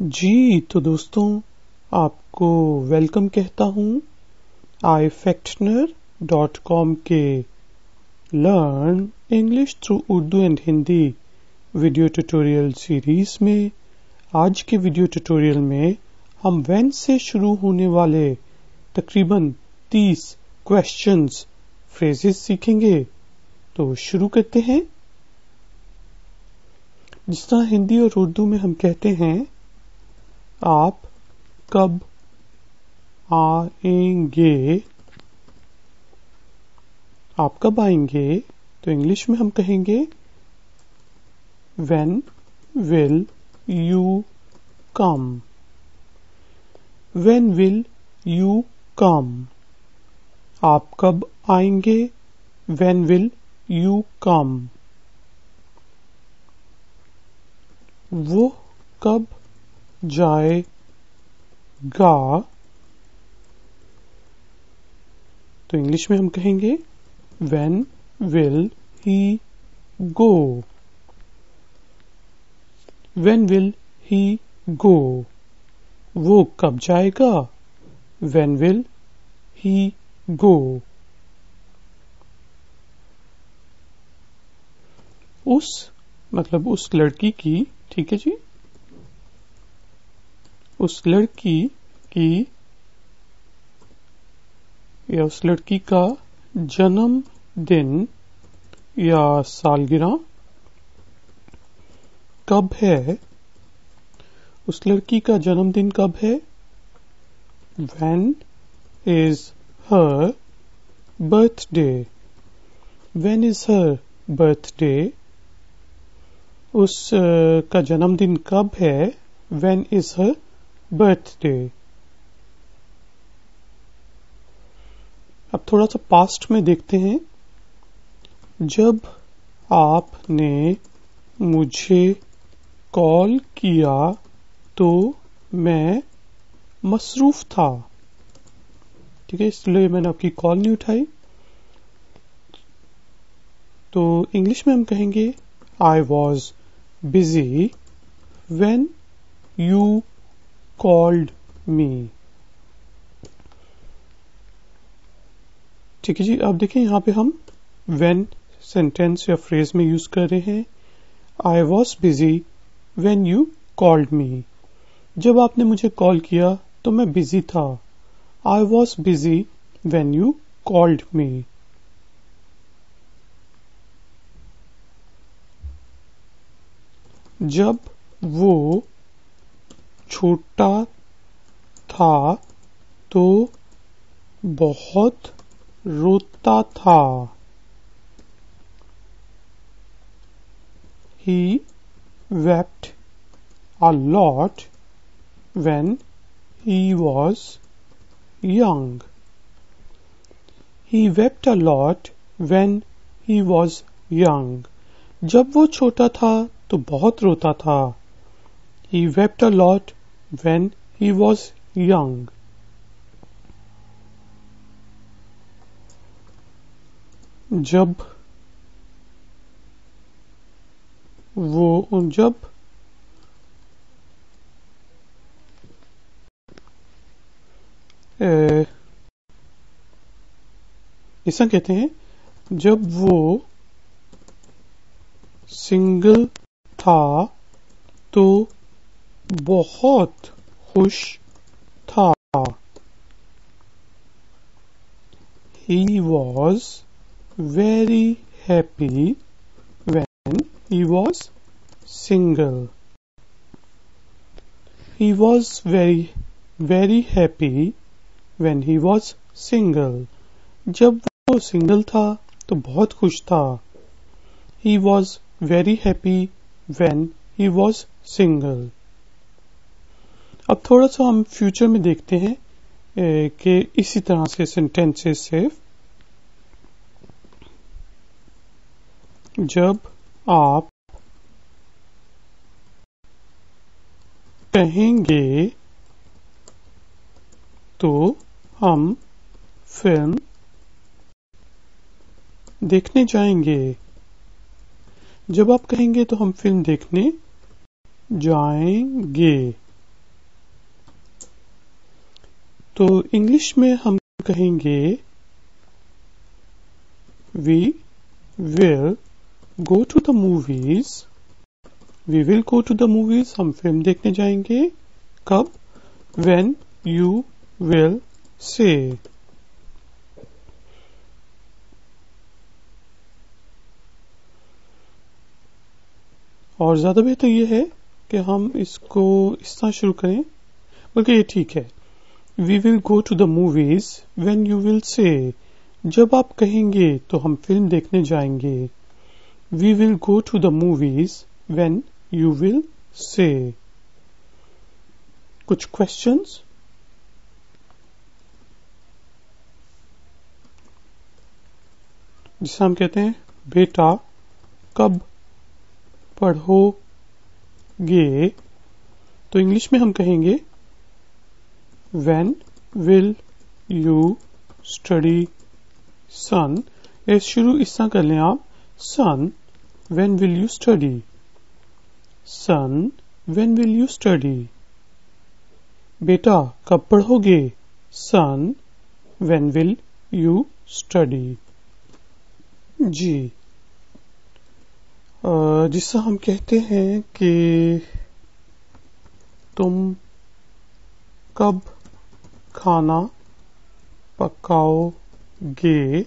जी तो दोस्तों आपको वेलकम कहता हूँ ifactner.com के learn English through Urdu and Hindi video tutorial series में। आज के वीडियो ट्यूटोरियल में हम व्हेन से शुरू होने वाले तकरीबन 30 क्वेश्चंस फ्रेजेस सीखेंगे। तो शुरू करते हैं। जिस तरह हिंदी और उर्दू में हम कहते हैं आप कब आएंगे, आप कब आएंगे, तो इंग्लिश में हम कहेंगे When will you come? When will you come? आप कब आएंगे? When will you come? वो कब जाएगा, तो इंग्लिश में हम कहेंगे When will he go? When will he go? वो कब जाएगा? When will he go? उस मतलब उस लड़की की, ठीक है जी, उस लड़की की या उस लड़की का जन्मदिन या सालगिरह कब है? उस लड़की का जन्मदिन कब है? When is her birthday? When is her birthday? उस का जन्मदिन कब है? When is her birthday? अब थोड़ा सा पास्ट में देखते हैं। जब आपने मुझे कॉल किया तो मैं मसरूफ था, ठीक है, इसलिए मैंने आपकी कॉल नहीं उठाई। तो इंग्लिश में हम कहेंगे I was busy when you called me. ठीक है जी। अब देखिए यहाँ पे हम व्हेन सेंटेंस या फ्रेज में यूज कर रहे हैं। I was busy when you called me. जब आपने मुझे कॉल किया तो मैं बिजी था। I was busy when you called me. जब वो छोटा था तो बहुत रोता था। He wept a lot when he was young. He wept a lot when he was young. जब वो छोटा था तो बहुत रोता था। He wept a lot when he was young. जब ऐसा कहते हैं, जब वो सिंगल था तो बहुत खुश था। He was very happy when he was single. He was very happy when he was single. जब वो सिंगल था तो बहुत खुश था। He was very happy when he was single. अब थोड़ा सा हम फ्यूचर में देखते हैं कि इसी तरह से सेंटेंसेस से जब आप कहेंगे तो हम फिल्म देखने जाएंगे। जब आप कहेंगे तो हम फिल्म देखने जाएंगे। तो इंग्लिश में हम कहेंगे we will go to the movies. We will go to the movies, हम फिल्म देखने जाएंगे। कब? When you will say। और ज्यादा बेहतर यह है कि हम इसको इस तरह शुरू करें, बल्कि ये ठीक है। We will go to the movies when you will say. जब आप कहेंगे तो हम फिल्म देखने जाएंगे। We will go to the movies when you will say. कुछ क्वेश्चंस? जिसे हम कहते हैं बेटा कब पढ़ोगे, तो इंग्लिश में हम कहेंगे When will you study son। ये शुरू इस तरह कर लें आप, son when will you study, son when will you study। बेटा कब पढ़ोगे, son when will you study। जी, जिससे हम कहते हैं कि तुम कब खाना पकाओगे,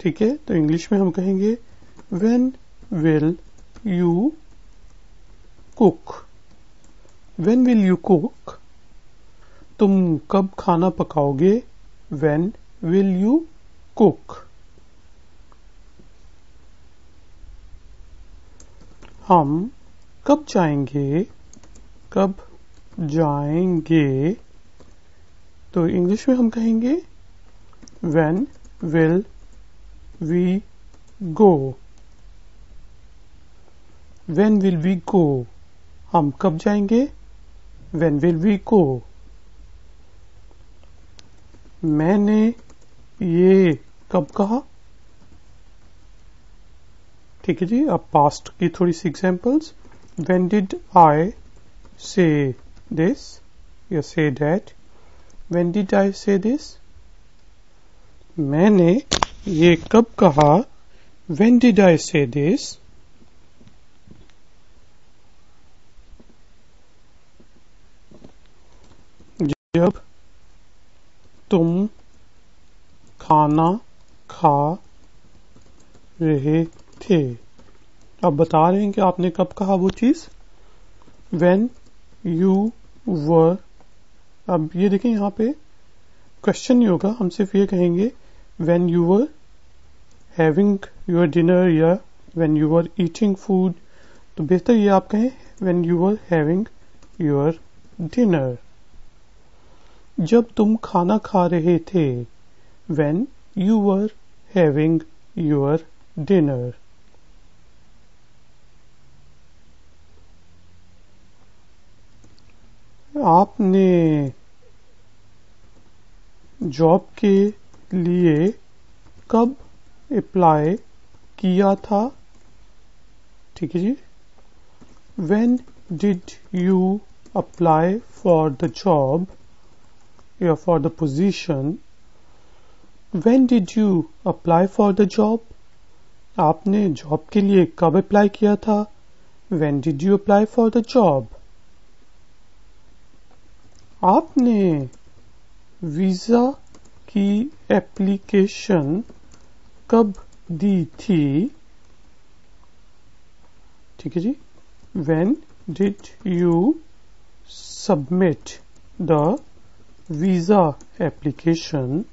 ठीक है। तो इंग्लिश में हम कहेंगे When will you cook। When will you cook। तुम कब खाना पकाओगे, When will you cook। हम कब जाएंगे, कब जाएंगे, तो इंग्लिश में हम कहेंगे When will we go। When will we go। हम कब जाएंगे, When will we go। मैंने ये कब कहा, ठीक है जी। अब पास्ट की थोड़ी सी examples. When did I say this या say that। When did I say this। मैंने ये कब कहा, When did I say this। जब तुम खाना खा रहे थे। अब बता रहे हैं कि आपने कब कहा वो चीज, When you were। अब ये देखें यहाँ पे क्वेश्चन नहीं होगा, हम सिर्फ ये कहेंगे When you were having your dinner या When you were eating food। तो बेहतर ये आप कहें When you were having your dinner। जब तुम खाना खा रहे थे, When you were having your dinner। आपने जॉब के लिए कब अप्लाई किया था, ठीक है जी। When did you apply for the job या for the position। When did you apply for the job। आपने जॉब के लिए कब अप्लाई किया था, When did you apply for the job। आपने वीजा की एप्लीकेशन कब दी थी, ठीक है जी। When did you submit the visa application।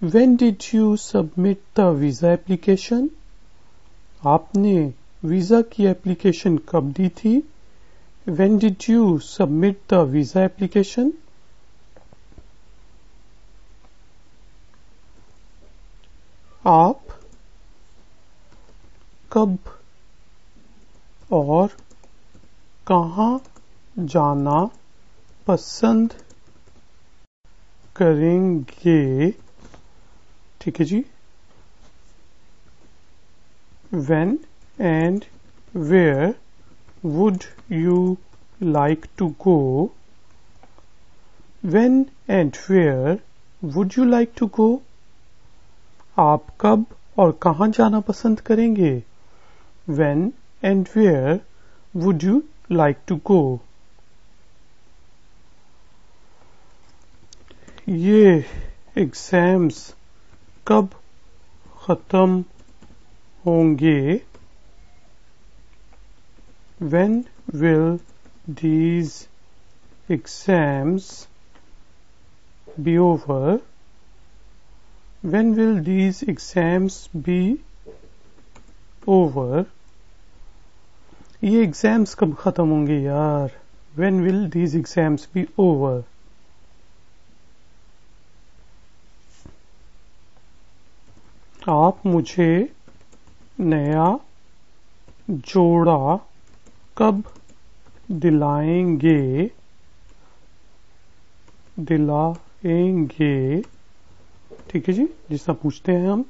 When did you submit the visa application। आपने वीजा की एप्लीकेशन कब दी थी, When did you submit the visa application। आप कब और कहाँ जाना पसंद करेंगे, ठीक है जी। When and where would you like to go। When and where would you like to go? आप कब और कहाँ जाना पसंद करेंगे? When and where would you like to go? ये एग्जाम्स कब खत्म होंगे? When will these exams be over? When will these exams be over? ये एग्जाम्स कब खत्म होंगे यार? When will these exams be over? आप मुझे नया जोड़ा कब दिलाएंगे? ठीक है जी, जिस तरह पूछते हैं हम,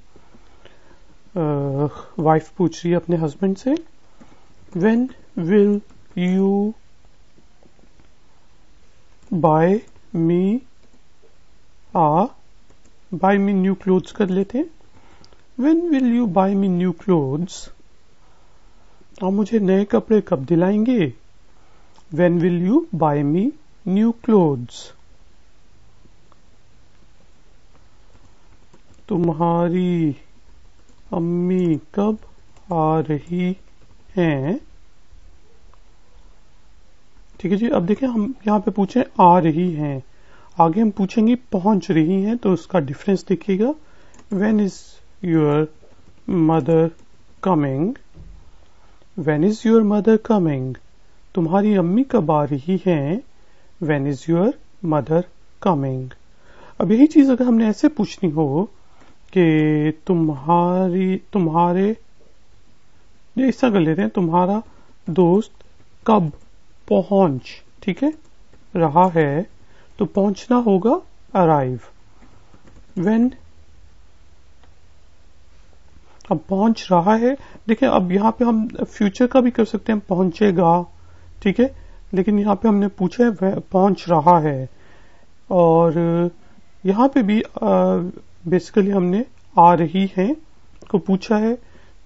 वाइफ पूछ रही है अपने हस्बैंड से, When will you buy me new clothes कर लेते हैं. When will you buy me new clothes? आप मुझे नए कपड़े कब दिलाएंगे? When will you buy me new clothes? तुम्हारी अम्मी कब आ रही हैं? ठीक है जी. अब देखें, हम यहाँ पे पूछे आ रही हैं, आगे हम पूछेंगे पहुंच रही हैं, तो उसका डिफरेंस देखिएगा. When is your mother coming? When is your mother coming? तुम्हारी अम्मी कब आ रही हैं? When is your mother coming? अब यही चीज अगर हमने ऐसे पूछनी हो कि तुम्हारे ये ऐसा कर लेते हैं, तुम्हारा दोस्त कब पहुंच, ठीक है, रहा है, तो पहुंचना होगा अराइव. When, अब पहुंच रहा है, देखिए अब यहाँ पे हम फ्यूचर का भी कर सकते हैं, पहुंचेगा, ठीक है, लेकिन यहाँ पे हमने पूछा है पहुंच रहा है, और यहाँ पे भी बेसिकली हमने आ रही है को पूछा है,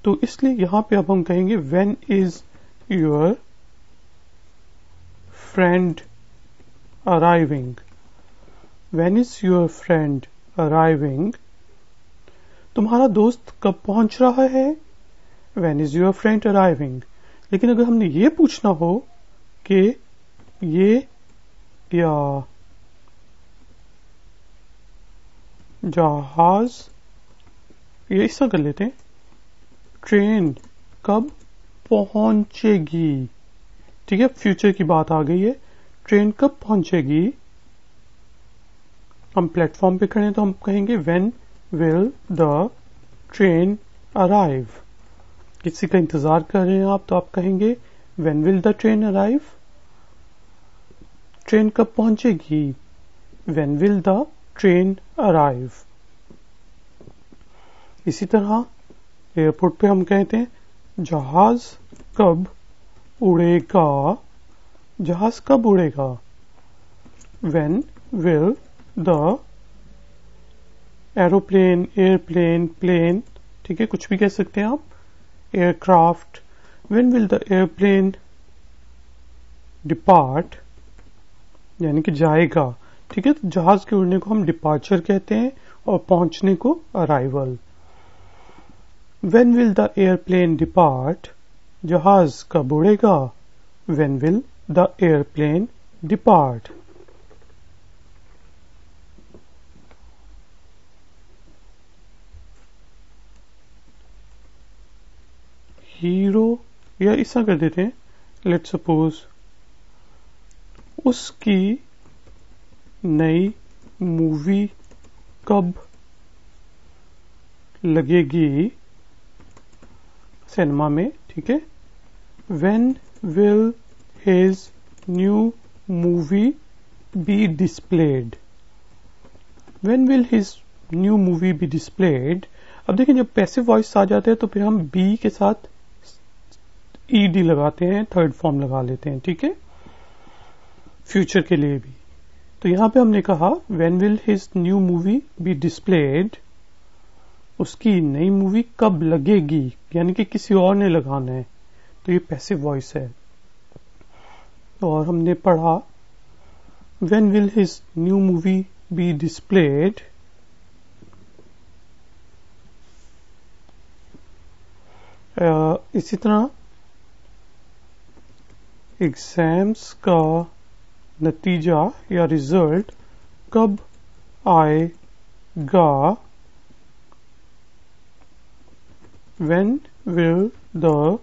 तो इसलिए यहाँ पे अब हम कहेंगे When is your friend arriving? When is your friend arriving? तुम्हारा दोस्त कब पहुंच रहा है? When is your friend arriving? लेकिन अगर हमने ये पूछना हो कि ये या जहाज, ये ऐसा कर लेते हैं, ट्रेन कब पहुंचेगी, ठीक है, फ्यूचर की बात आ गई है, ट्रेन कब पहुंचेगी. हम प्लेटफॉर्म पे खड़े हैं तो हम कहेंगे When will the train arrive? किसी का इंतजार कर रहे हैं आप, तो आप कहेंगे When will the train arrive? Train कब पहुंचेगी? When will the train arrive? इसी तरह एयरपोर्ट पे हम कहते हैं जहाज कब उड़ेगा. जहाज कब उड़ेगा? When will the aeroplane, airplane, plane, ठीक है, कुछ भी कह सकते हैं आप, aircraft. When will the airplane depart? यानी कि जाएगा, ठीक है, तो जहाज के उड़ने को हम डिपार्चर कहते हैं और पहुंचने को arrival. When will the airplane depart? जहाज कब उड़ेगा? When will the airplane depart? Hero, या ऐसा कर देते हैं, लेट्स सपोज उसकी नई मूवी कब लगेगी सिनेमा में, ठीक है. When will his new movie be displayed? When will his new movie be displayed? अब देखिए, जब पैसिव वॉइस आ जाते हैं तो फिर हम बी के साथ ईडी लगाते हैं, थर्ड फॉर्म लगा लेते हैं, ठीक है, फ्यूचर के लिए भी. तो यहां पे हमने कहा when will his new movie be displayed, उसकी नई मूवी कब लगेगी, यानी कि किसी और ने लगाना है, तो ये पैसिव वॉइस है। और हमने पढ़ा when will his new movie be displayed, इसी तरह एग्जाम्स का नतीजा या रिजल्ट कब आएगा, when will the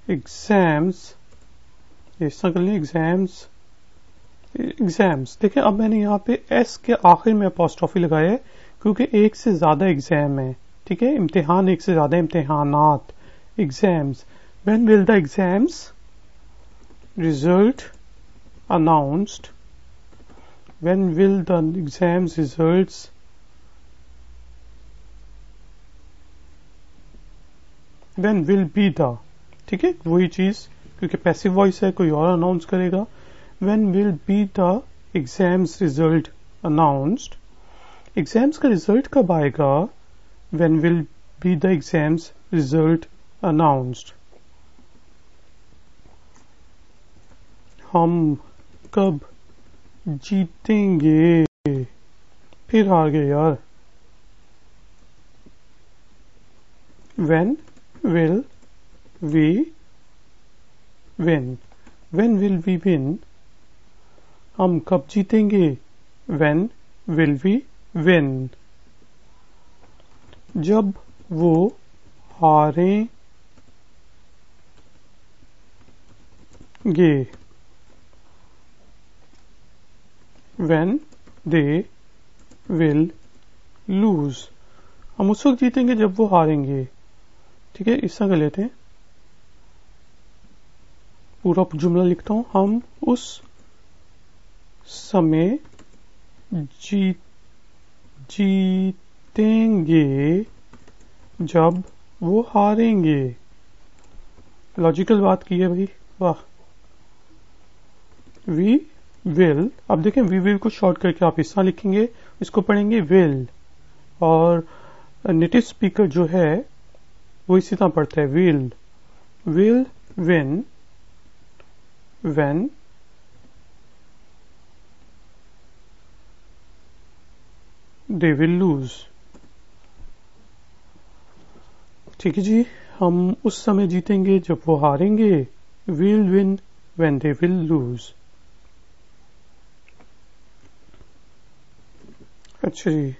exams, ऐसा कर लें एग्जाम्स। देखिए अब मैंने यहाँ पे एस के आखिर में अपॉस्ट्रोफी लगाया है क्योंकि एक से ज्यादा एग्जाम है, ठीक है, इम्तिहान एक से ज्यादा इम्तिहानात, exams. when will the exams result announced, when will the exams results when will be the, ठीक है, वही चीज क्योंकि पैसिव वॉइस है, कोई और अनाउंस करेगा। when will be the exams result announced, exams का रिजल्ट कब आएगा, when will be the exams result announced, हम कब जीतेंगे, फिर हार गए यार, when will we win, when will we win, हम कब जीतेंगे, when will we win, जब वो हारेंगे, when they will lose, हम उस वक्त जीतेंगे जब वो हारेंगे, ठीक है। इस तरह कर लेते हैं, पूरा जुमला लिखता हूं, हम उस समय जीतेंगे जब वो हारेंगे। लॉजिकल बात की है भाई, वाह। वी विल, अब देखें वी विल को शॉर्ट करके आप इस तरह लिखेंगे, इसको पढ़ेंगे विल, और नेटिव स्पीकर जो है वो इसी तरह पढ़ता है will win when they will lose, ठीक है जी। हम उस समय जीतेंगे जब वो हारेंगे, will win when they will lose. अच्छा जी,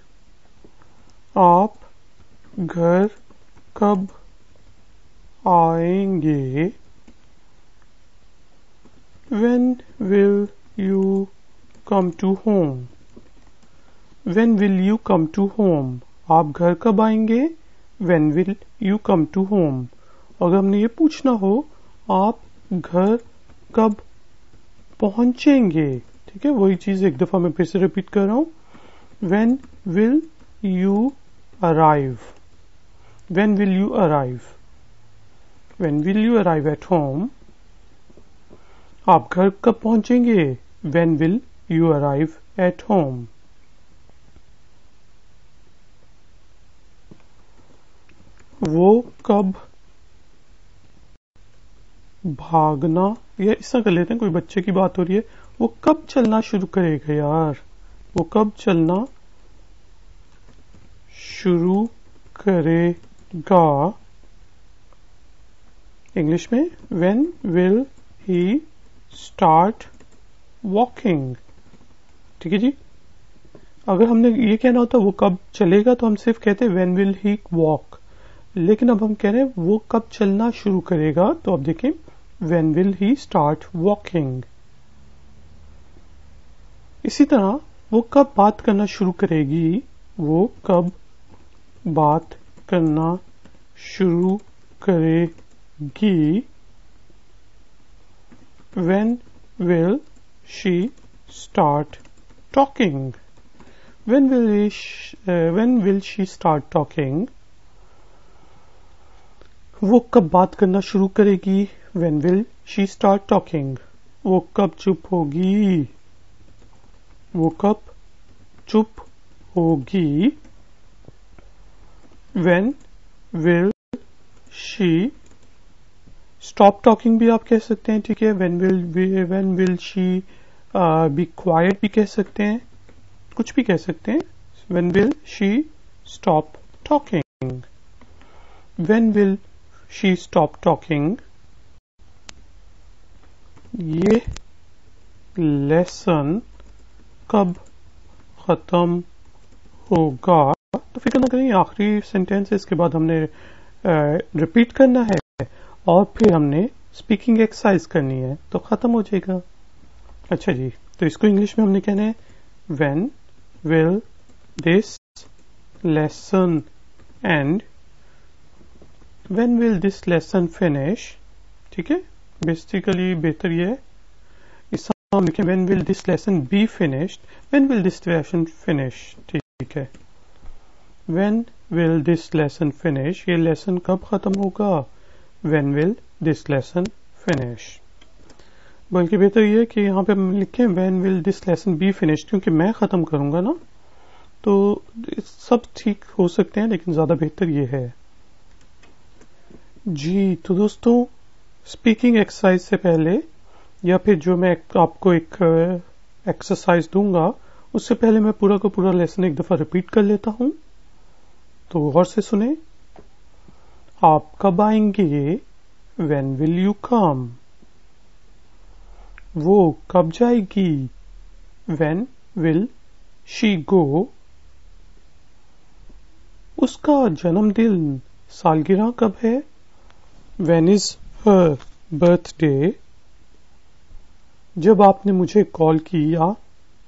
आप घर कब आएंगे, when will you come to home, when will you come to home, आप घर कब आएंगे, when will you come to home। अगर हमने ये पूछना हो आप घर कब पहुंचेंगे, ठीक है, वही चीज एक दफा मैं फिर से रिपीट कर रहा हूं, when will you arrive, when will you arrive, when will you arrive at home, आप घर कब पहुंचेंगे, when will you arrive at home। वो कब भागना, या इस तरह कर लेते हैं, कोई बच्चे की बात हो रही है, वो कब चलना शुरू करेगा यार, वो कब चलना शुरू करेगा, इंग्लिश में when will he start walking, ठीक है जी। अगर हमने ये कहना होता वो कब चलेगा तो हम सिर्फ कहते when will he walk, लेकिन अब हम कह रहे हैं वो कब चलना शुरू करेगा, तो अब देखें when will he start walking। इसी तरह वो कब बात करना शुरू करेगी, वो कब बात करना शुरू करेगी, when will she start talking, when will she start talking, वो कब बात करना शुरू करेगी, when will she start talking, वो कब चुप होगी, वो कब चुप होगी? When will she stop talking भी आप कह सकते हैं, ठीक है। when will she be quiet भी कह सकते हैं, कुछ भी कह सकते हैं। when will she stop talking? when will she stop talking? ये लेसन कब खत्म होगा? तो फिक्र ना करें, आखिरी सेंटेंस है, इसके बाद हमने रिपीट करना है और फिर हमने स्पीकिंग एक्सरसाइज करनी है, तो खत्म हो जाएगा। अच्छा जी, तो इसको इंग्लिश में हमने कहना है when will this lesson and, when will this lesson finish, ठीक है। बेसिकली बेहतर ये है, इस हम लिखें when will this lesson be finished, when will this lesson finish, ठीक है। When will this lesson finish? ये लेसन कब खत्म होगा? When will this lesson finish? बल्कि बेहतर ये है कि यहाँ पे हम लिखें When will this lesson be finished, क्योंकि मैं खत्म करूंगा ना, तो सब ठीक हो सकते हैं, लेकिन ज्यादा बेहतर ये है जी। तो दोस्तों, स्पीकिंग एक्सरसाइज से पहले या फिर जो मैं आपको एक एक्सरसाइज दूंगा, उससे पहले मैं पूरा का पूरा लेसन एक दफा रिपीट कर लेता हूं, तो गौर से सुने। आप कब आएंगे? When will you come? वो कब जाएगी? When will she go? उसका जन्मदिन सालगिरह कब है? When is her birthday? जब आपने मुझे कॉल किया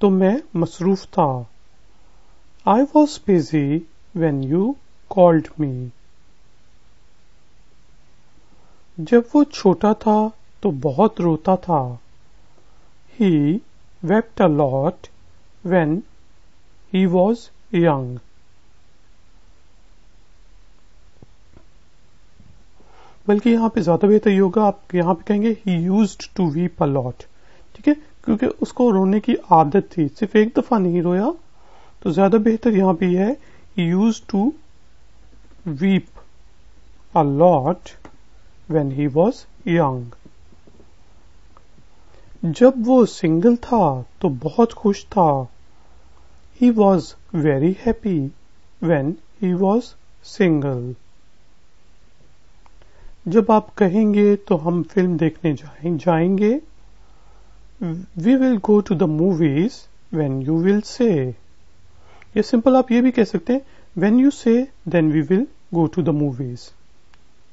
तो मैं मसरूफ था। I was busy when you called me. जब वो छोटा था तो बहुत रोता था। He wept a lot when he was young. बल्कि यहाँ पे ज्यादा बेहतर ये होगा, आप यहाँ पे कहेंगे he used to weep a lot, ठीक है, क्योंकि उसको रोने की आदत थी, सिर्फ एक दफा नहीं रोया, तो ज्यादा बेहतर यहाँ पे है he used to weep a lot when he was young. जब वो सिंगल था तो बहुत खुश था। He was very happy when he was single. जब आप कहेंगे तो हम फिल्म देखने जाएंगे। We will go to the movies when you will say. या सिंपल आप ये भी कह सकते हैं when you say then we will go to the movies,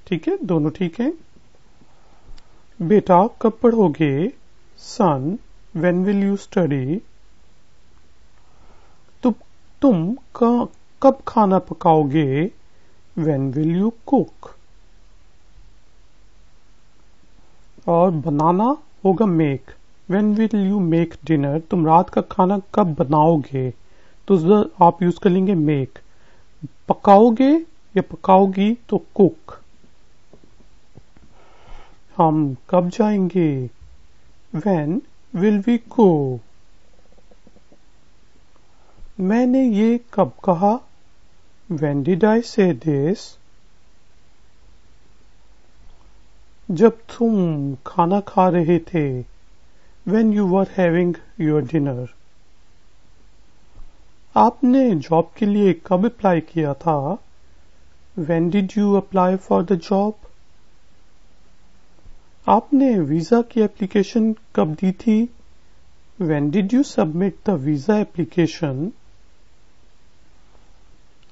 ठीक है, दोनों ठीक है। बेटा कब पढ़ोगे? Son, when will you study? तुम कब खाना पकाओगे? When will you cook? और बनाना होगा make. When will you make dinner? तुम रात का खाना कब बनाओगे? तो आप यूज कर लेंगे make. पकाओगे या पकाओगी तो cook. हम कब जाएंगे? When will we go? मैंने ये कब कहा? When did I say this? जब तुम खाना खा रहे थे। When you were having your dinner. आपने जॉब के लिए कब अप्लाई किया था? When did you apply for the job? आपने वीजा की एप्लीकेशन कब दी थी? When did you submit the visa application?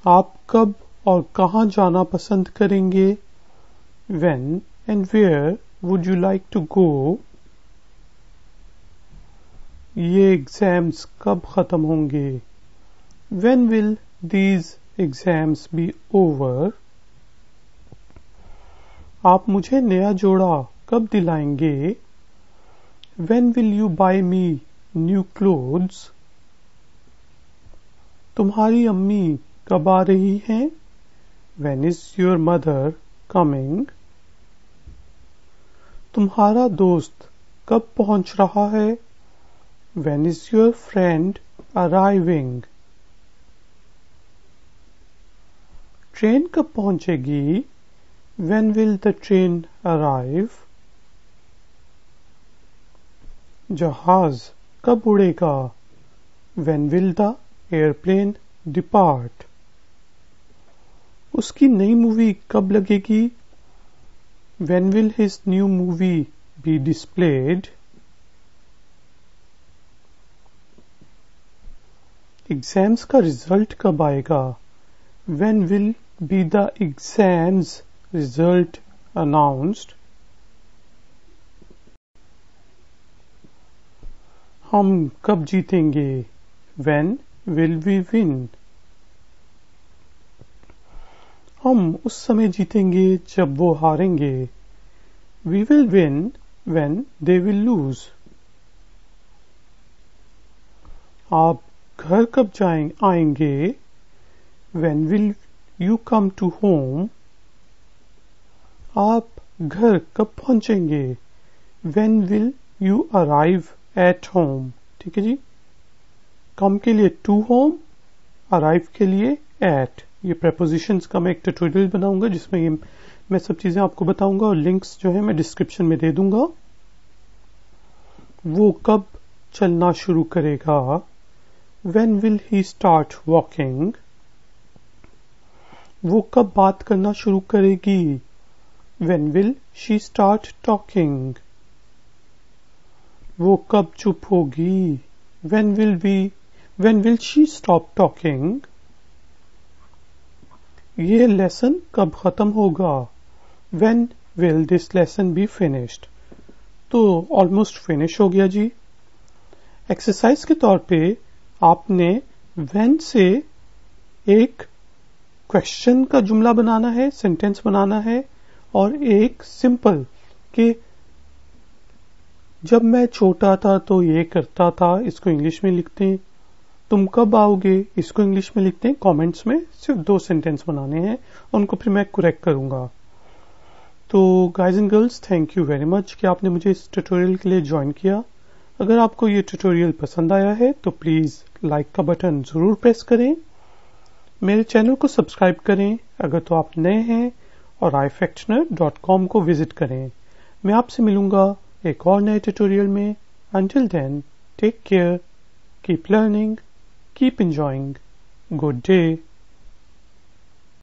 आप कब और कहाँ जाना पसंद करेंगे? When and where would you like to go? ये एग्जाम्स कब खत्म होंगे? When will these exams be over? आप मुझे नया जोड़ा कब दिलाएंगे? When will you buy me new clothes? तुम्हारी अम्मी कब आ रही हैं? When is your mother coming? तुम्हारा दोस्त कब पहुंच रहा है? When is your friend arriving. Train कब पहुंचेगी? When will the train arrive? जहाज कब उड़ेगा? When will the airplane depart? उसकी नई मूवी कब लगेगी? When will his new movie be displayed? Exams का रिजल्ट कब आएगा? When will be the exams result announced? हम कब जीतेंगे? When will we win? हम उस समय जीतेंगे जब वो हारेंगे. We will win when they will lose. आप घर कब आएंगे? When will you come to home? आप घर कब पहुंचेंगे? When will you arrive at home? ठीक है जी. come के लिए to home, arrive के लिए at. ये prepositions का मैं एक ट्यूटोरियल बनाऊंगा जिसमें ये मैं सब चीजें आपको बताऊंगा और लिंक्स जो है मैं डिस्क्रिप्शन में दे दूंगा. वो कब चलना शुरू करेगा? When will he start walking? वो कब बात करना शुरू करेगी? When will she start talking? वो कब चुप होगी? When will she stop talking? ये लेसन कब खत्म होगा? When will this lesson be finished? तो ऑलमोस्ट फिनिश हो गया जी. एक्सरसाइज के तौर पे आपने when से एक क्वेश्चन का जुमला बनाना है, सेंटेंस बनाना है, और एक सिंपल कि जब मैं छोटा था तो ये करता था, इसको इंग्लिश में लिखते हैं. तुम कब आओगे, इसको इंग्लिश में लिखते हैं. कमेंट्स में सिर्फ 2 सेंटेंस बनाने हैं, उनको फिर मैं करेक्ट करूंगा. तो guys and girls, thank you very much कि आपने मुझे इस ट्यूटोरियल के लिए ज्वाइन किया. अगर आपको ये ट्यूटोरियल पसंद आया है तो प्लीज लाइक का बटन जरूर प्रेस करें. मेरे चैनल को सब्सक्राइब करें अगर तो आप नए हैं, और ifactioner.com को विजिट करें. मैं आपसे मिलूंगा एक और नए ट्यूटोरियल में. Until then, take care, keep learning, keep enjoying. Good day.